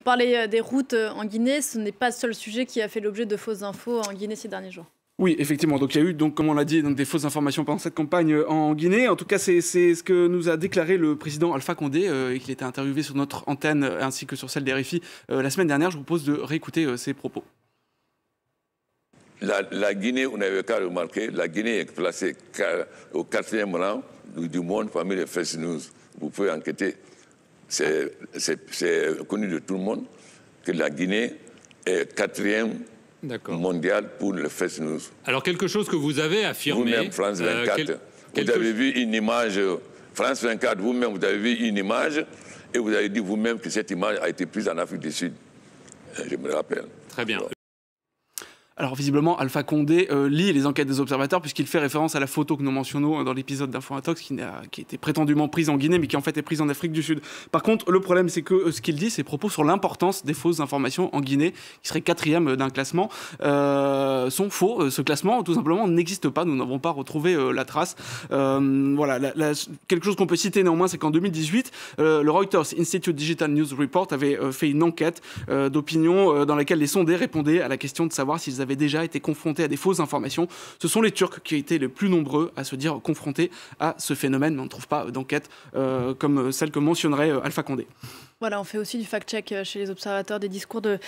Parler des routes en Guinée, ce n'est pas le seul sujet qui a fait l'objet de fausses infos en Guinée ces derniers jours. Oui, effectivement. Donc il y a eu, comme on l'a dit, des fausses informations pendant cette campagne en Guinée. En tout cas, c'est ce que nous a déclaré le président Alpha Condé, et qu'il était interviewé sur notre antenne ainsi que sur celle des RFI la semaine dernière. Je vous propose de réécouter ses propos. La Guinée, vous n'avez qu'à remarquer, la Guinée est placée au 4e rang du monde parmi les fake news. Vous pouvez enquêter. C'est connu de tout le monde que la Guinée est 4e mondial pour le fake news. Alors quelque chose que vous avez affirmé. Vous-même, France 24, vous avez vu une image, France 24, vous-même, vous avez vu une image et vous avez dit vous-même que cette image a été prise en Afrique du Sud. Je me rappelle. Très bien. Alors visiblement, Alpha Condé lit les enquêtes des observateurs puisqu'il fait référence à la photo que nous mentionnons dans l'épisode d'Info Intox qui était prétendument prise en Guinée mais qui en fait est prise en Afrique du Sud. Par contre, le problème c'est que ce qu'il dit, ses propos sur l'importance des fausses informations en Guinée, qui serait 4e d'un classement, sont faux. Ce classement, tout simplement, n'existe pas. Nous n'avons pas retrouvé la trace. Voilà. Quelque chose qu'on peut citer néanmoins, c'est qu'en 2018, le Reuters Institute Digital News Report avait fait une enquête d'opinion dans laquelle les sondés répondaient à la question de savoir s'ils avaient déjà été confrontés à des fausses informations. Ce sont les Turcs qui ont été les plus nombreux à se dire confrontés à ce phénomène, mais on ne trouve pas d'enquête comme celle que mentionnerait Alpha Condé. Voilà, on fait aussi du fact-check chez les observateurs des discours de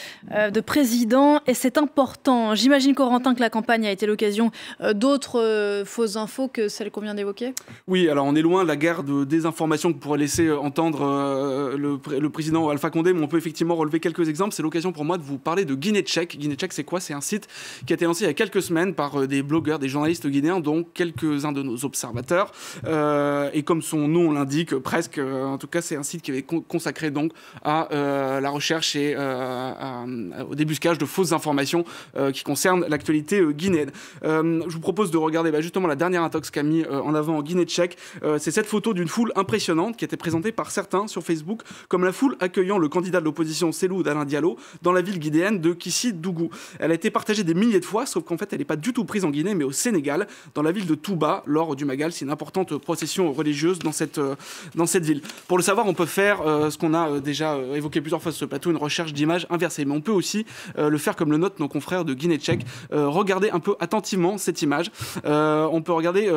présidents et c'est important. J'imagine, Corentin, que la campagne a été l'occasion d'autres fausses infos que celles qu'on vient d'évoquer. Oui, alors on est loin de la guerre de désinformation que pourrait laisser entendre le président Alpha Condé, mais on peut effectivement relever quelques exemples. C'est l'occasion pour moi de vous parler de Guinée Check. Guinée Check, c'est quoi? C'est un site qui a été lancé il y a quelques semaines par des blogueurs, des journalistes guinéens, dont quelques-uns de nos observateurs. Et comme son nom l'indique, presque, en tout cas, c'est un site qui avait consacré donc à la recherche et au débuscage de fausses informations qui concernent l'actualité guinéenne. Je vous propose de regarder justement la dernière intox qu'a mis en avant Guinée Check. C'est cette photo d'une foule impressionnante qui a été présentée par certains sur Facebook comme la foule accueillant le candidat de l'opposition Cellou Dalein Diallo dans la ville guinéenne de Kissi-Dougou. Elle a été partagée des milliers de fois, sauf qu'en fait elle n'est pas du tout prise en Guinée mais au Sénégal, dans la ville de Touba, lors du Magal. C'est une importante procession religieuse dans cette ville. Pour le savoir, on peut faire ce qu'on a déjà évoqué plusieurs fois sur ce plateau, une recherche d'images inversée. Mais on peut aussi le faire comme le notent nos confrères de Guinée Check. Regardez un peu attentivement cette image. On peut regarder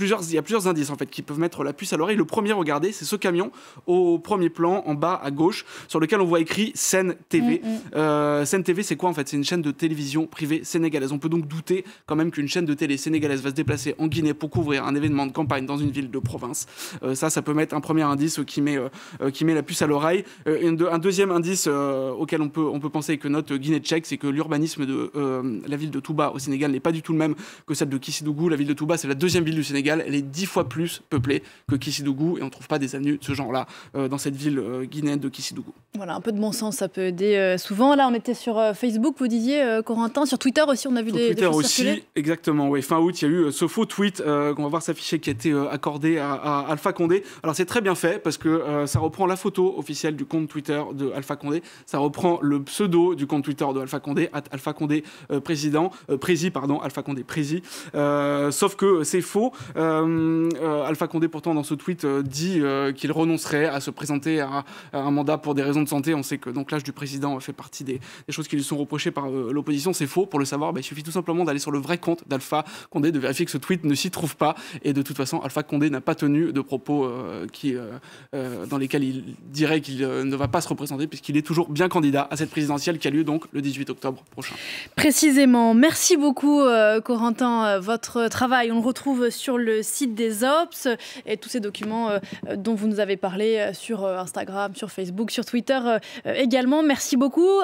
il y a plusieurs indices en fait qui peuvent mettre la puce à l'oreille. Le premier, regardez, c'est ce camion au premier plan en bas à gauche sur lequel on voit écrit Sen TV. Sen TV, c'est quoi en fait? C'est une chaîne de télévision privée sénégalaise. On peut donc douter quand même qu'une chaîne de télé sénégalaise va se déplacer en Guinée pour couvrir un événement de campagne dans une ville de province. Ça peut mettre un premier indice qui met la puce à l'oreille. Un deuxième indice auquel on peut penser que note Guinée Check, c'est que l'urbanisme de la ville de Touba au Sénégal n'est pas du tout le même que celle de Kissi-Dougou. La ville de Touba, c'est la 2e ville du Sénégal. Elle est 10 fois plus peuplée que Kissi-Dougou et on ne trouve pas des avenues de ce genre-là dans cette ville guinéenne de Kissi-Dougou. Voilà, un peu de bon sens, ça peut aider souvent. Là, on était sur Facebook, vous disiez, Corentin. Sur Twitter aussi, on a vu des choses circuler. Exactement, oui. Fin août, il y a eu ce faux tweet qu'on va voir s'afficher qui a été accordé à Alpha Condé. Alors, c'est très bien fait parce que ça reprend la photo officielle du compte Twitter de Alpha Condé. Ça reprend le pseudo du compte Twitter de Alpha Condé, Alpha Condé Alpha Condé Prési. Sauf que c'est faux. Alpha Condé, pourtant, dans ce tweet, dit qu'il renoncerait à se présenter à un mandat pour des raisons de santé. On sait que donc l'âge du président fait partie des choses qui lui sont reprochées par l'opposition. C'est faux. Pour le savoir, il suffit tout simplement d'aller sur le vrai compte d'Alpha Condé, de vérifier que ce tweet ne s'y trouve pas. Et de toute façon, Alpha Condé n'a pas tenu de propos dans lesquels il dirait qu'il ne va pas se représenter puisqu'il est toujours bien candidat à cette présidentielle qui a lieu donc le 18 octobre prochain. Précisément. Merci beaucoup, Corentin. Votre travail, on le retrouve sur le site des Obs et tous ces documents dont vous nous avez parlé sur Instagram, sur Facebook, sur Twitter également. Merci beaucoup.